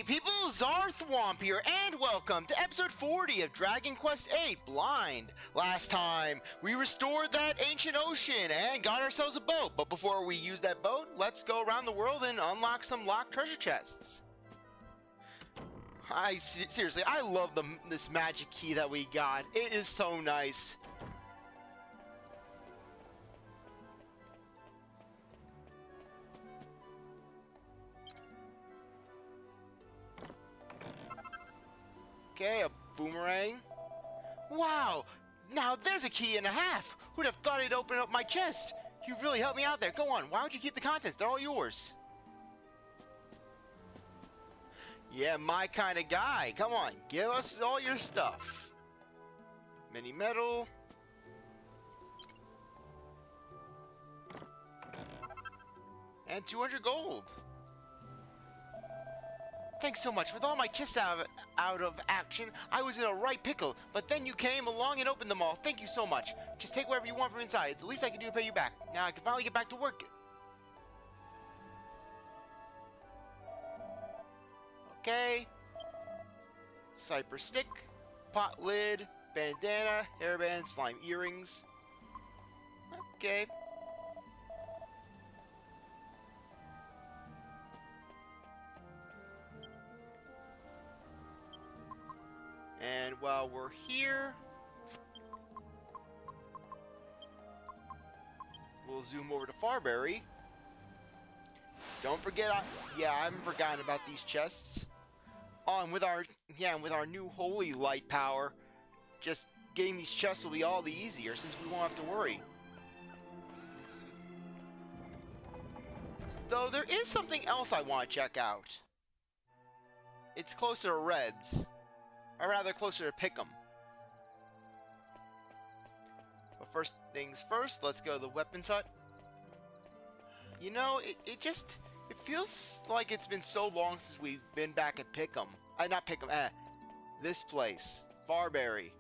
people, CzarThwomp here, and welcome to episode 40 of Dragon Quest VIII Blind. Last time, we restored that ancient ocean and got ourselves a boat, but before we use that boat, let's go around the world and unlock some locked treasure chests. Seriously, I love this magic key that we got. It is so nice. Okay, a boomerang. Wow! Now there's a key and a half! Who'd have thought it'd open up my chest? You really helped me out there. Go on, why would you keep the contents? They're all yours. Yeah, my kind of guy. Come on, give us all your stuff. Mini metal. And 200 gold. Thanks so much. With all my chests out of action, I was in a right pickle, but then you came along and opened them all. Thank you so much. Just take whatever you want from inside. It's the least I can do to pay you back. Now I can finally get back to work. Okay. Cypress stick, pot lid, bandana, hairband, slime earrings. Okay. And while we're here, we'll zoom over to Farberry. Don't forget, I haven't forgotten about these chests. Oh, and with our new holy light power, just getting these chests will be all the easier since we won't have to worry. Though there is something else I want to check out. It's closer to Red's. Or rather, closer to Pickham. But first things first, let's go to the weapons hut. You know, it feels like it's been so long since we've been back at Pickham. Not Pickham, this place. Farberry.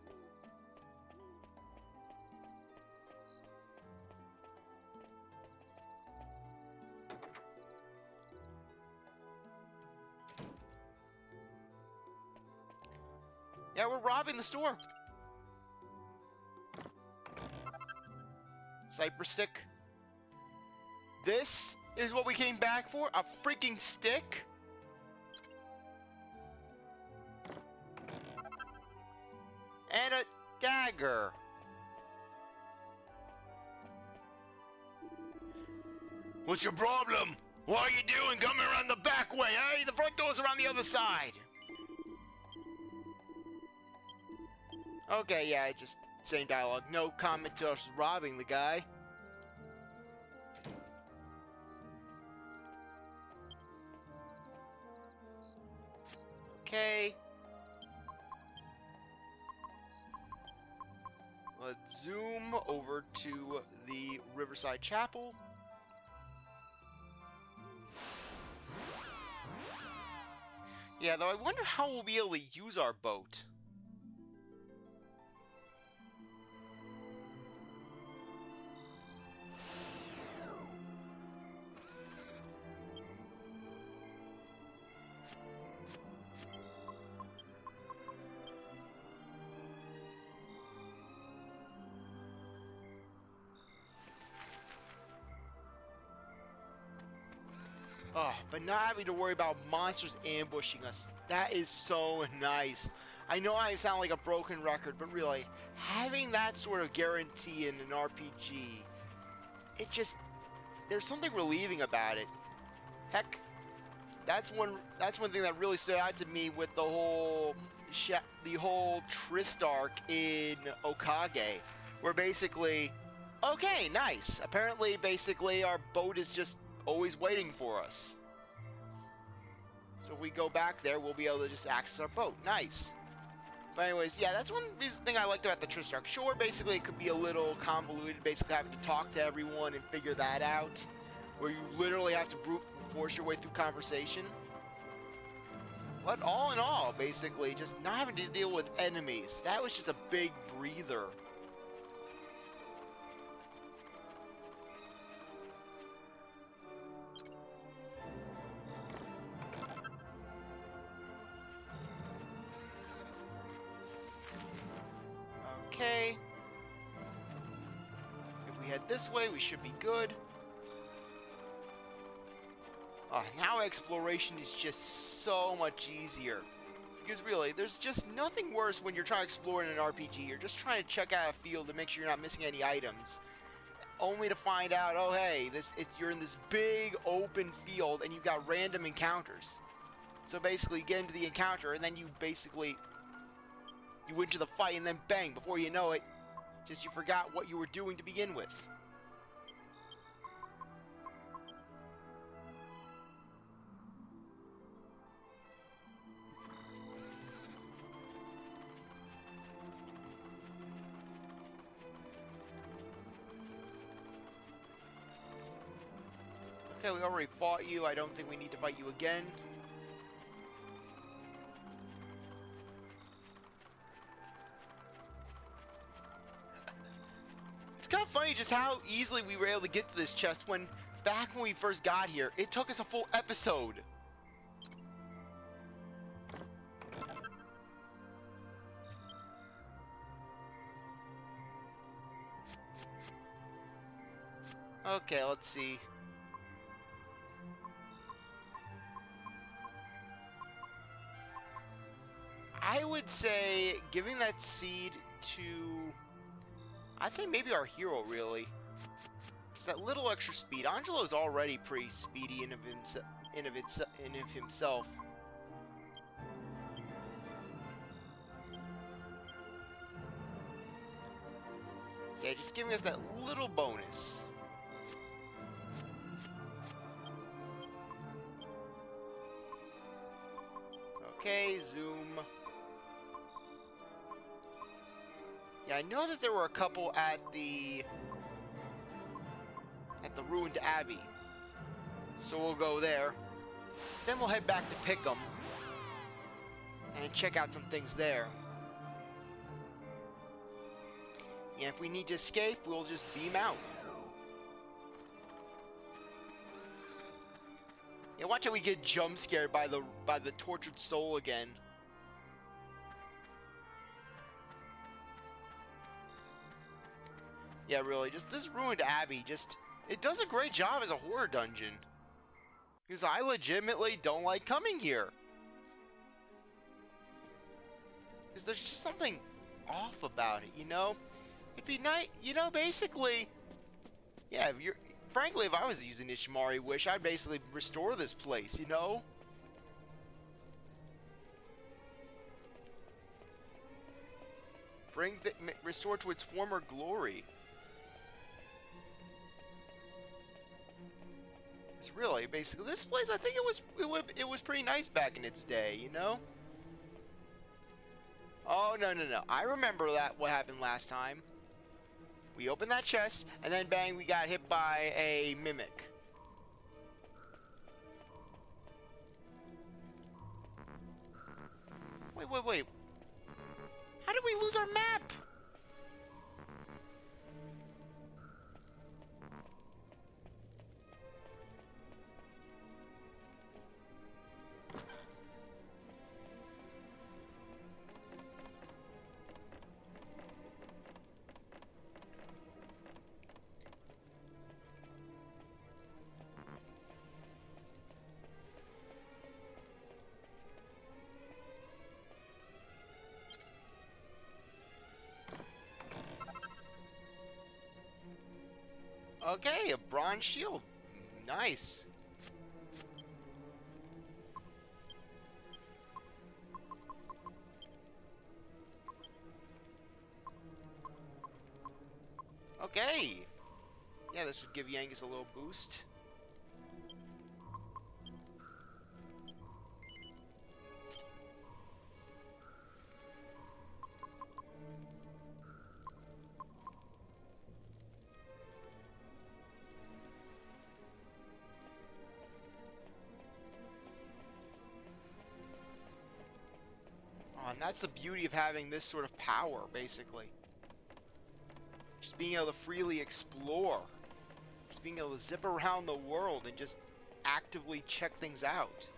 Yeah, we're robbing the store. Cypress stick. This is what we came back for? A freaking stick? And a dagger. What's your problem? What are you doing coming around the back way, eh? The front door's around the other side. Okay, yeah, just same dialogue. No comment to us robbing the guy. Okay. Let's zoom over to the Riverside Chapel. Yeah, though I wonder how we'll be able to use our boat. Oh, but not having to worry about monsters ambushing us. That is so nice. I know I sound like a broken record, but really, having that sort of guarantee in an RPG, there's something relieving about it. Heck, that's one thing that really stood out to me with the whole Tristarch in Okage, where basically, okay, nice. Apparently, basically, our boat is just always waiting for us. So if we go back there, we'll be able to just access our boat. Nice. But anyways, yeah, that's one thing I liked about the Tristarch. Sure, basically it could be a little convoluted, basically having to talk to everyone and figure that out, where you literally have to brute force your way through conversation. But all in all, basically, just not having to deal with enemies. That was just a big breather. head this way, we should be good. Now exploration is just so much easier. Because really, there's just nothing worse when you're trying to explore in an RPG. You're just trying to check out a field to make sure you're not missing any items. Only to find out, oh hey, you're in this big open field and you've got random encounters. So basically you get into the encounter and then you went to the fight and then bang, before you know it, just you forgot what you were doing to begin with. Okay, we already fought you. I don't think we need to fight you again. It's kind of funny just how easily we were able to get to this chest when, back when we first got here, it took us a full episode. Okay, let's see. I would say giving that seed to, I'd say maybe our hero, really. Just that little extra speed. Angelo's already pretty speedy in of himself. Yeah, just giving us that little bonus. Okay, zoom. Yeah, I know that there were a couple at the Ruined Abbey. So we'll go there. Then we'll head back to Pickham and check out some things there. Yeah, if we need to escape, we'll just beam out. Yeah, watch how we get jump scared by the tortured soul again. Yeah, really, just this Ruined Abbey, it does a great job as a horror dungeon. Because I legitimately don't like coming here. Because there's just something off about it, you know? It'd be nice, you know, basically, yeah, frankly, if I was using Ishimari Wish, I'd basically restore this place, you know? Restore to its former glory. It's really, basically, this place, I think it was pretty nice back in its day, you know? Oh, no. I remember what happened last time. We opened that chest, and then bang, we got hit by a mimic. Wait. How did we lose our map? Okay, a bronze shield. Nice. Okay. Yeah, this would give Yangus a little boost. And that's the beauty of having this sort of power, basically. Just being able to freely explore. Just being able to zip around the world and just actively check things out.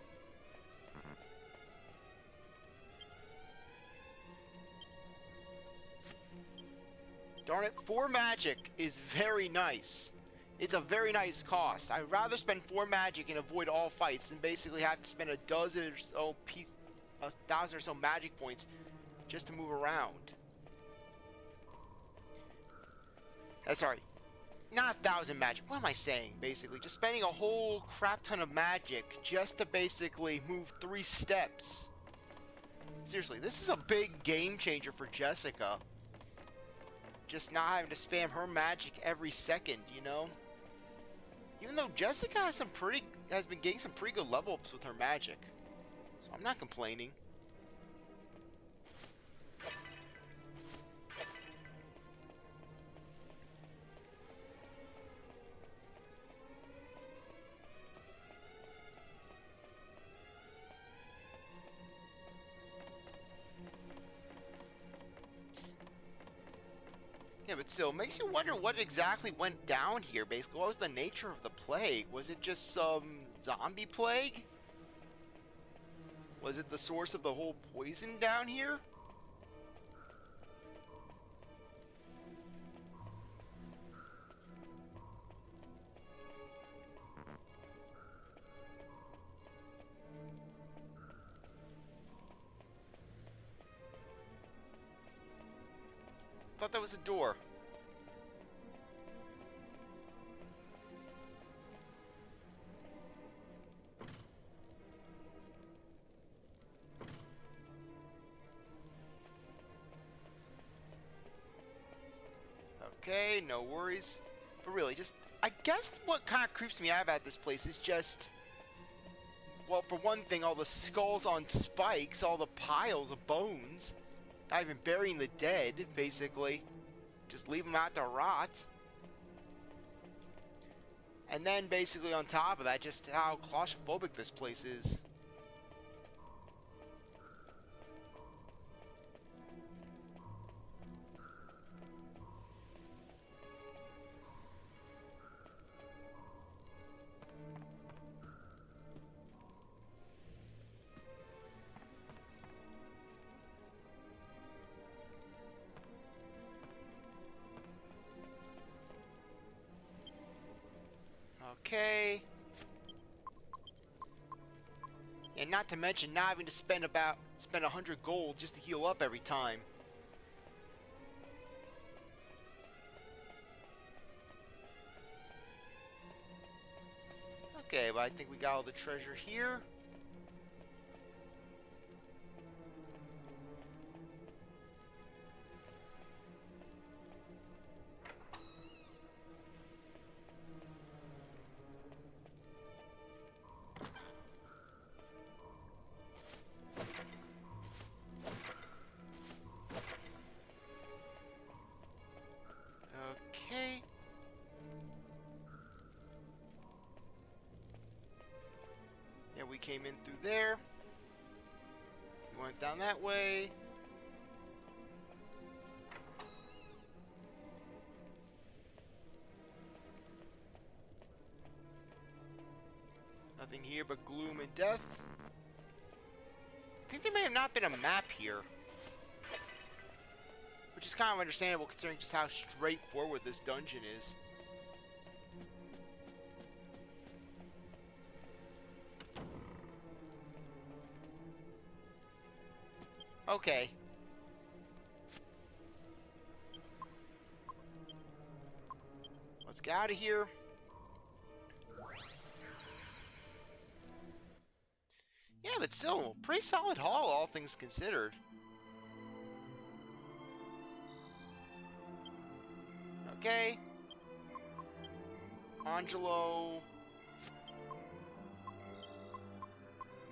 Darn it, 4 magic is very nice. It's a very nice cost. I'd rather spend 4 magic and avoid all fights than basically have to spend a dozen or so magic points just to move around. Sorry, not 1,000 magic. What am I saying? Basically, just spending a whole crap ton of magic just to basically move 3 steps. Seriously, this is a big game changer for Jessica. Just not having to spam her magic every second, you know? Even though Jessica has been getting some pretty good level ups with her magic. So I'm not complaining. Yeah, but still, it makes you wonder what exactly went down here, basically. What was the nature of the plague? Was it just some zombie plague? Was it the source of the whole poison down here? Thought that was a door. Okay, no worries. But really, just, I guess what kind of creeps me out about this place is just, well, for one thing, all the skulls on spikes, all the piles of bones. Not even burying the dead, basically. Just leave them out to rot. And then, basically, on top of that, just how claustrophobic this place is. Okay. And not to mention not having to spend 100 gold just to heal up every time. Okay, but I think we got all the treasure here. Okay. Yeah, we came in through there. We went down that way. Nothing here but gloom and death. I think there may have not been a map here. Which is kind of understandable considering just how straightforward this dungeon is. Okay. Let's get out of here. Yeah, but still, pretty solid haul, all things considered. Okay. Angelo.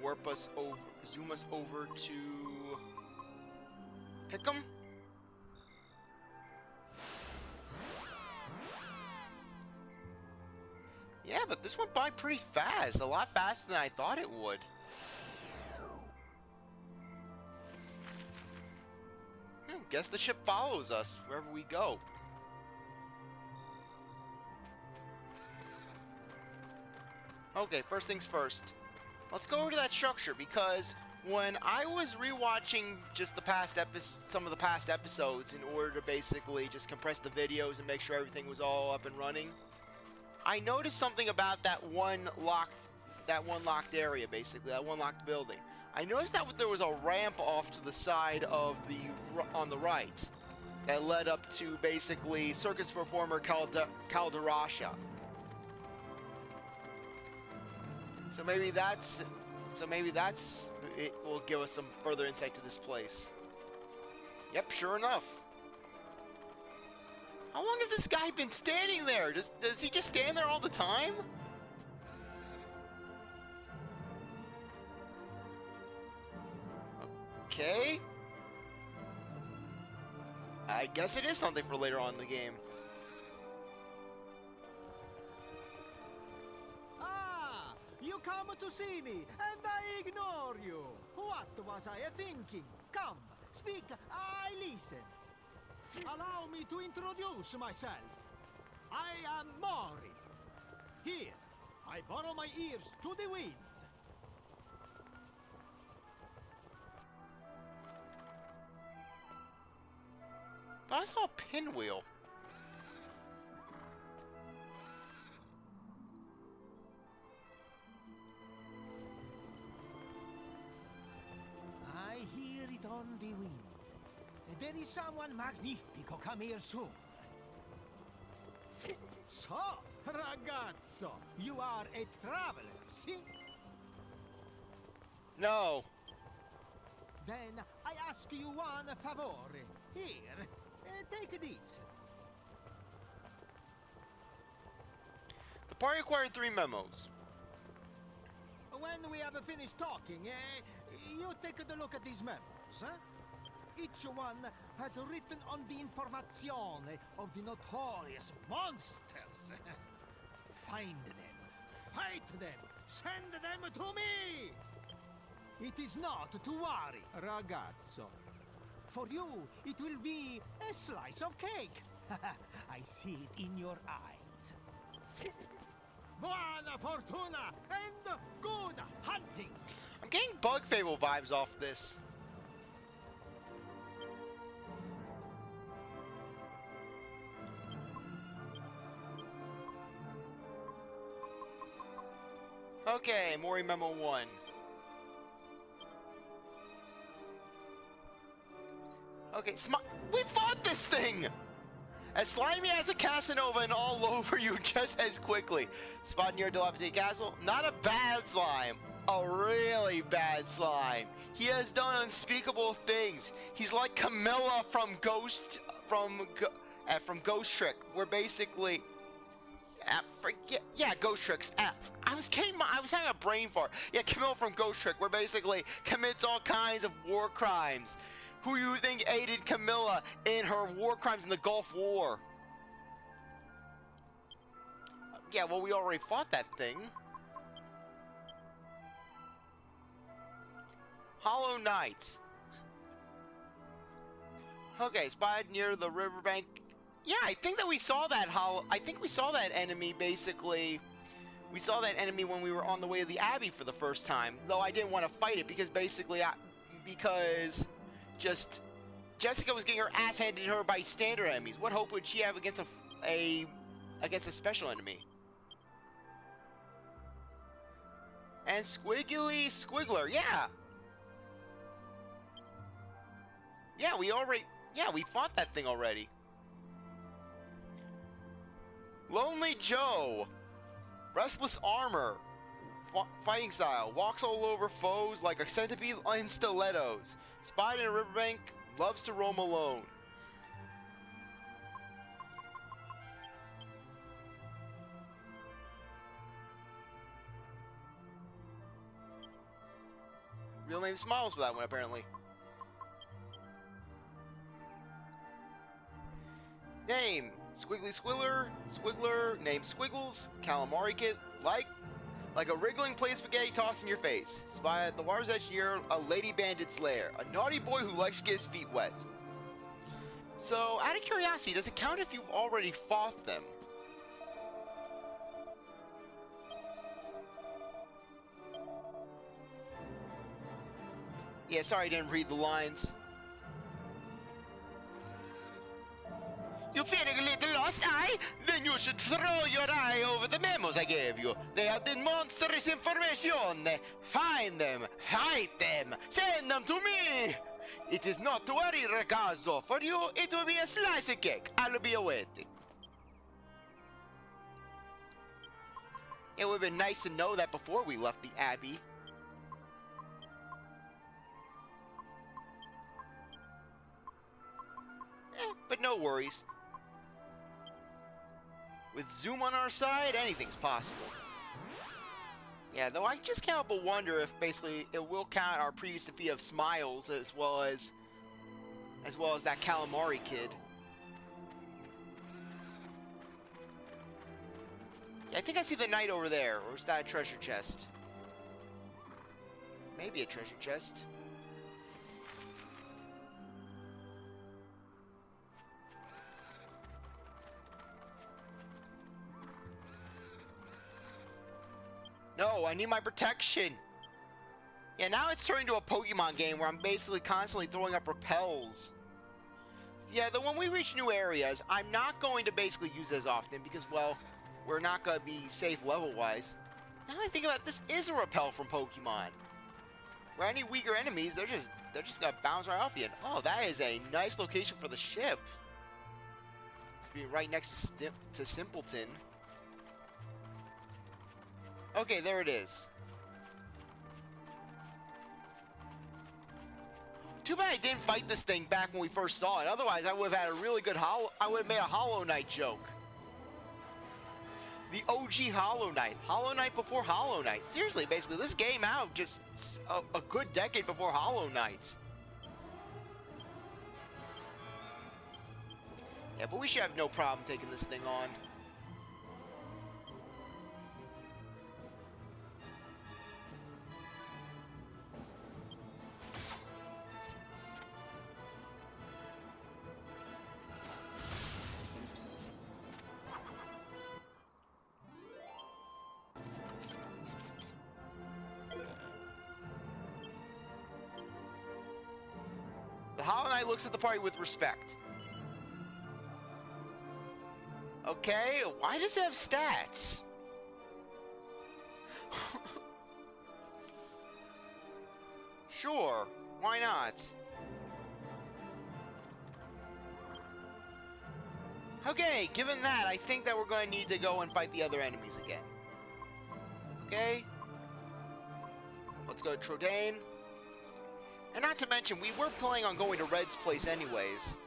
Warp us over, zoom us over to Pickham. Yeah, but this went by pretty fast. A lot faster than I thought it would. Guess the ship follows us wherever we go. Okay, first things first. Let's go over to that structure because When I was rewatching just the past some of the past episodes in order to basically just compress the videos and make sure everything was all up and running, I noticed something about that one locked area, basically, that one locked building. I noticed that there was a ramp off to the side of on the right that led up to basically circus performer Calderasha. So maybe that's it will give us some further insight to this place. Yep, sure enough. How long has this guy been standing there? Does he just stand there all the time? Okay. I guess it is something for later on in the game. Ah, you come to see me, and I ignore you. What was I thinking? Come, speak, I listen. Allow me to introduce myself. I am Morrie. Here, I borrow my ears to the wind. I saw a pinwheel. I hear it on the wind. There is someone magnifico come here soon. So, ragazzo, you are a traveler, see? No. Then I ask you one favore. Here, take this. The party acquired 3 memos. When we have finished talking, you take a look at these memos, huh? Each one has written on the informazione of the notorious monsters. Find them, fight them, send them to me! It is not to worry, ragazzo. For you, it will be a slice of cake. I see it in your eyes. Buona fortuna and good hunting! I'm getting Bug Fable vibes off this. Okay, Morrie Memo 1. Okay, we fought this thing! As slimy as a Casanova and all over you just as quickly. Spot near dilapidated castle. Not a bad slime. A really bad slime. He has done unspeakable things. He's like Camilla from Ghost Trick. We're basically... Ghost Tricks. I was having a brain fart. Yeah, Camilla from Ghost Trick, where basically commits all kinds of war crimes. Who you think aided Camilla in her war crimes in the Gulf War? Yeah, well, we already fought that thing. Hollow Knight. Okay, spotted near the riverbank. Yeah, I think that we saw that I think we saw that enemy basically. We saw that enemy when we were on the way to the Abbey for the first time. Though I didn't want to fight it because basically Jessica was getting her ass handed to her by standard enemies. What hope would she have against a special enemy? And Squiggly Squiggler, yeah. Yeah, we fought that thing already. Lonely Joe. Restless armor. Fighting style. Walks all over foes like a centipede in stilettos. Spied in a riverbank. Loves to roam alone. Real name Smiles for that one, apparently. Name, Squiggly Squiggler, Squiggler, name Squiggles, Calamari Kid, like a wriggling plate of spaghetti tossed in your face. Spy at the water's edge near a lady bandit's lair. A naughty boy who likes to get his feet wet. So, out of curiosity, does it count if you've already fought them? Yeah, sorry I didn't read the lines. You feeling a little lost, aye? Then you should throw your eye over the memos I gave you. They have the monstrous information. Find them, fight them, send them to me. It is not to worry, ragazzo. For you, it will be a slice of cake. I'll be awaiting. It would have been nice to know that before we left the Abbey. But no worries. With Zoom on our side, anything's possible. Yeah, though I just can't help but wonder if basically it will count our previous defeat of Smiles as well as that Calamari kid. Yeah, I think I see the knight over there, or is that a treasure chest? Maybe a treasure chest. No, I need my protection. Yeah, now it's turning into a Pokemon game where I'm basically constantly throwing up repels. Yeah, though when we reach new areas, I'm not going to basically use as often because, well, we're not going to be safe level-wise. Now I think about it, this is a repel from Pokemon. Where any weaker enemies, they're just gonna bounce right off you. And, oh, that is a nice location for the ship. It's being right next to Simpleton. Okay, there it is. Too bad I didn't fight this thing back when we first saw it. Otherwise, I would have had a really good I would have made a Hollow Knight joke. The OG Hollow Knight. Hollow Knight before Hollow Knight. Seriously, basically, this came out just a good decade before Hollow Knight. Yeah, but we should have no problem taking this thing on. Hollow Knight looks at the party with respect. Okay, why does it have stats? Sure, why not? Okay, given that, I think that we're going to need to go and fight the other enemies again. Okay? Let's go to Trodain. And not to mention, we were planning on going to Red's place anyways.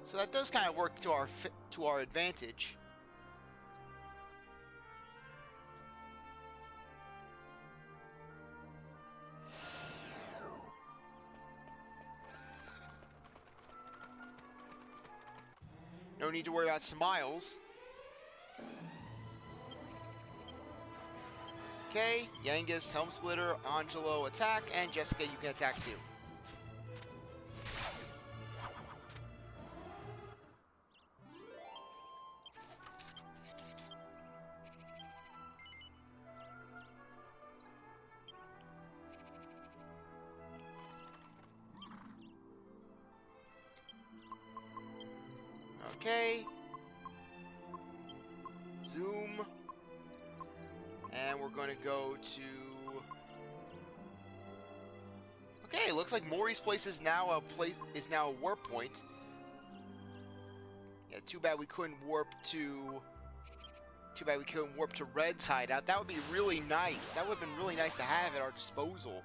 So that does kind of work to our advantage. No need to worry about Smiles. Okay, Yangus, Helm Splitter, Angelo attack, and Jessica, you can attack too. Okay. Zoom. And we're going to go to... Okay, looks like Morrie's place is now a warp point. Yeah, too bad we couldn't warp to Red's hideout. That would be really nice. That would have been really nice to have at our disposal.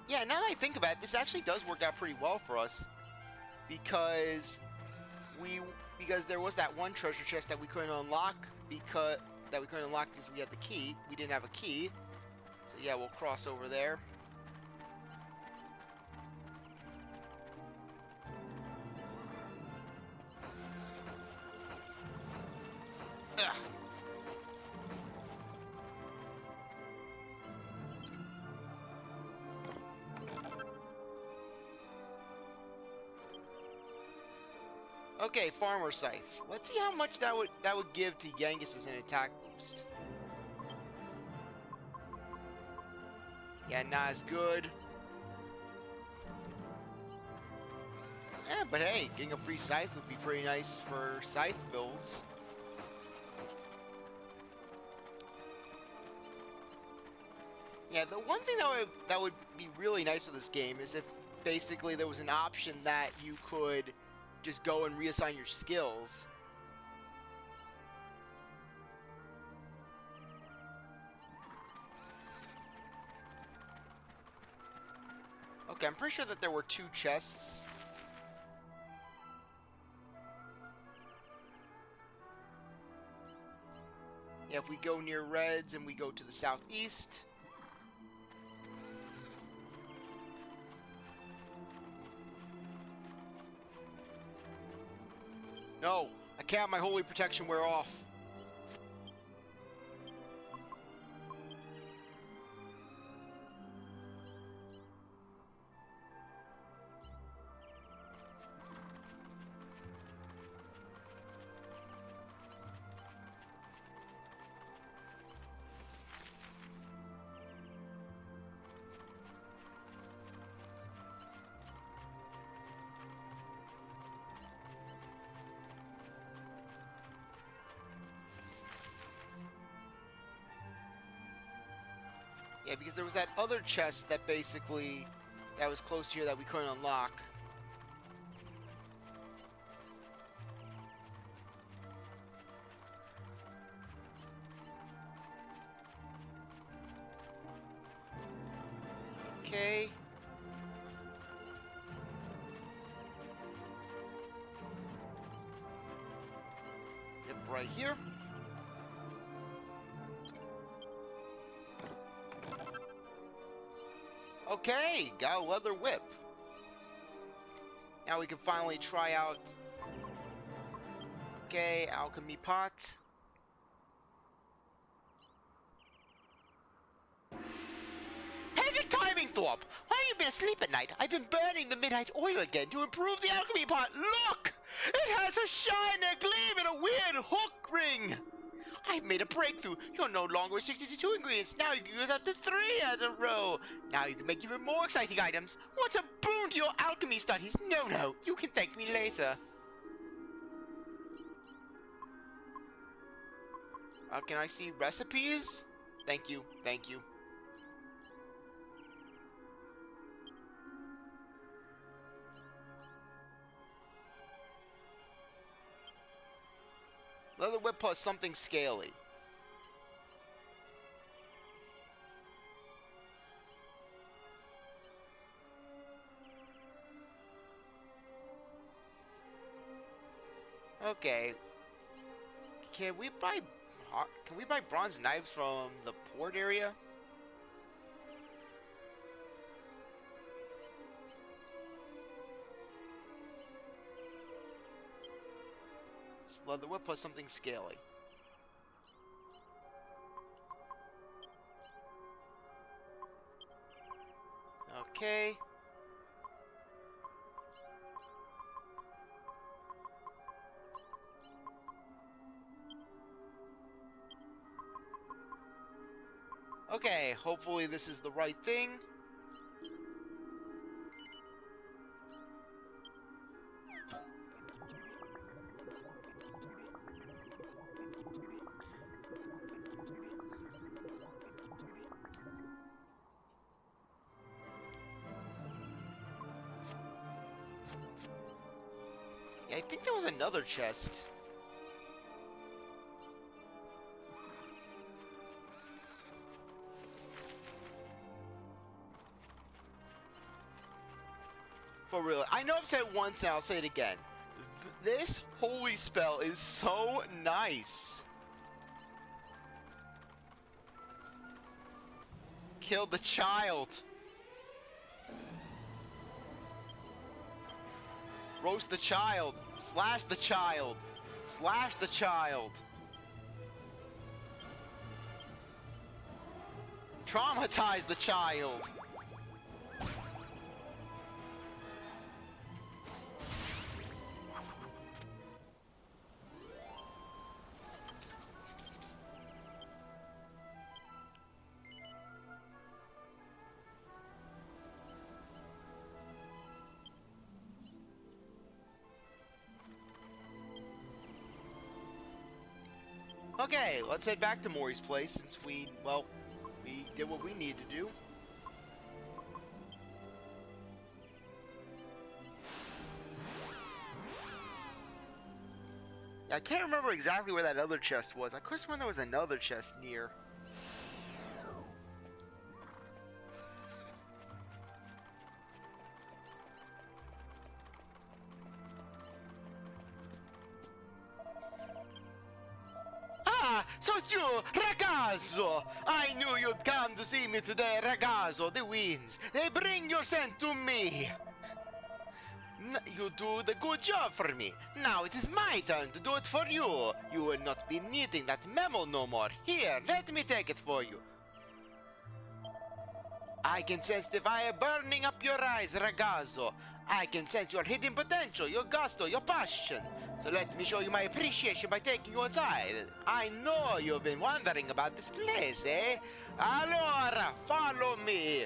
Yeah, now that I think about it, this actually does work out pretty well for us, because there was that one treasure chest that we couldn't unlock because we had the key. We didn't have a key, so yeah, we'll cross over there. Ugh. Okay, Farmer Scythe. Let's see how much that would give to Genghis as an attack boost. Yeah, not as good. Yeah, but hey, getting a free Scythe would be pretty nice for Scythe builds. Yeah, the one thing that would be really nice with this game is if basically there was an option that you could just go and reassign your skills. Okay, I'm pretty sure that there were 2 chests. Yeah, if we go near Reds and we go to the southeast. No, I can't have my holy protection wear off. Yeah, because there was that other chest that basically, that was close here that we couldn't unlock. Okay. Yep, right here. Okay, got a leather whip. Now we can finally try out. Okay, alchemy pot. Perfect timing, Thwomp! Why have you been asleep at night? I've been burning the midnight oil again to improve the alchemy pot. Look! It has a shine, a gleam, and a weird hook ring! I've made a breakthrough. You're no longer restricted to 2 ingredients. Now you can use up to 3 as a row. Now you can make even more exciting items. What a boon to your alchemy studies. No, you can thank me later. Can I see recipes? Thank you, thank you. Leather whip plus something scaly. Okay. Can we buy bronze knives from the port area? Leather whip plus something scaly. Okay. Okay, hopefully this is the right thing. I think there was another chest. For real. I know I've said it once and I'll say it again. This holy spell is so nice. Killed the child. Roast the child. Slash the child. Slash the child. Traumatize the child. Okay, let's head back to Morrie's place since we did what we need to do. I can't remember exactly where that other chest was. I could have sworn there was another chest near. Ah, so it's you, ragazzo! I knew you'd come to see me today, ragazzo. The winds, they bring your scent to me. You do the good job for me. Now it is my turn to do it for you. You will not be needing that memo no more. Here, let me take it for you. I can sense the fire burning up your eyes, ragazzo. I can sense your hidden potential, your gusto, your passion. So let me show you my appreciation by taking you inside. I know you've been wondering about this place, eh? Allora, follow me.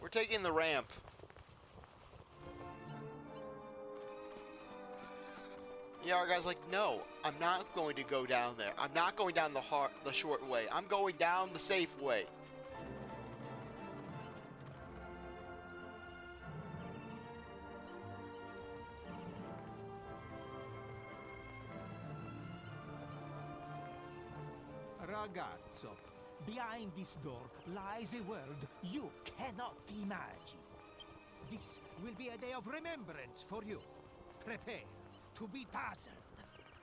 We're taking the ramp. Yeah, our guy's like, no, I'm not going to go down there. I'm not going down the short way. I'm going down the safe way. Ragazzo, behind this door lies a world you cannot imagine. This will be a day of remembrance for you. Prepare to be dazzled.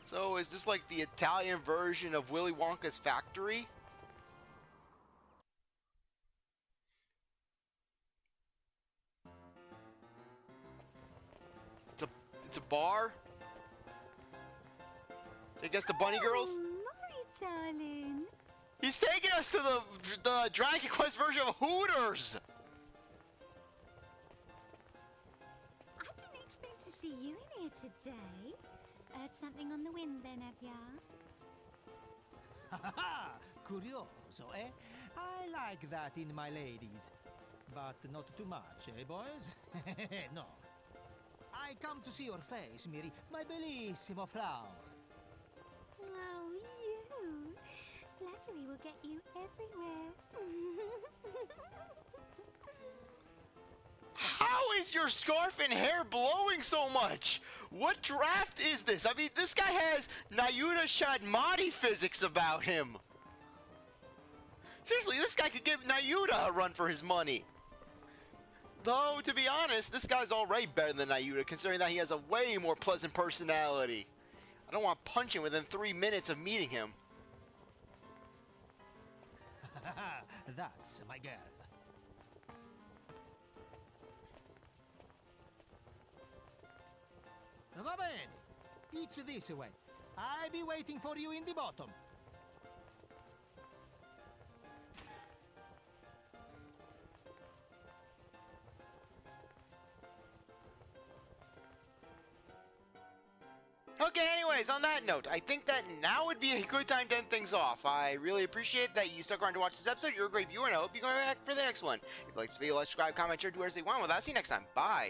So, is this like the Italian version of Willy Wonka's factory? It's a bar? I guess the bunny girls? Morrie, darling. He's taking us to the Dragon Quest version of Hooters! I didn't expect to see you in here today. Heard something on the wind then, have ya? Ha ha! Curioso, eh? I like that in my ladies. But not too much, eh, boys? No. I come to see your face, Miri, my bellissimo flower. Oh, you. Flattery will get you everywhere. How is your scarf and hair blowing so much? What draft is this? I mean, this guy has Nayuta Shadmati physics about him. Seriously, this guy could give Nayuta a run for his money. Though, to be honest, this guy's already better than Nayuta, considering that he has a way more pleasant personality. I don't want to punch him within 3 minutes of meeting him. That's my girl. Va bene. It's this way. I'll be waiting for you in the bottom. Okay, anyways, on that note, I think that now would be a good time to end things off. I really appreciate that you stuck around to watch this episode. You're a great viewer, and I hope you come back for the next one. If you like this video, like, subscribe, comment, share, do whatever you want. Well, I'll see you next time. Bye.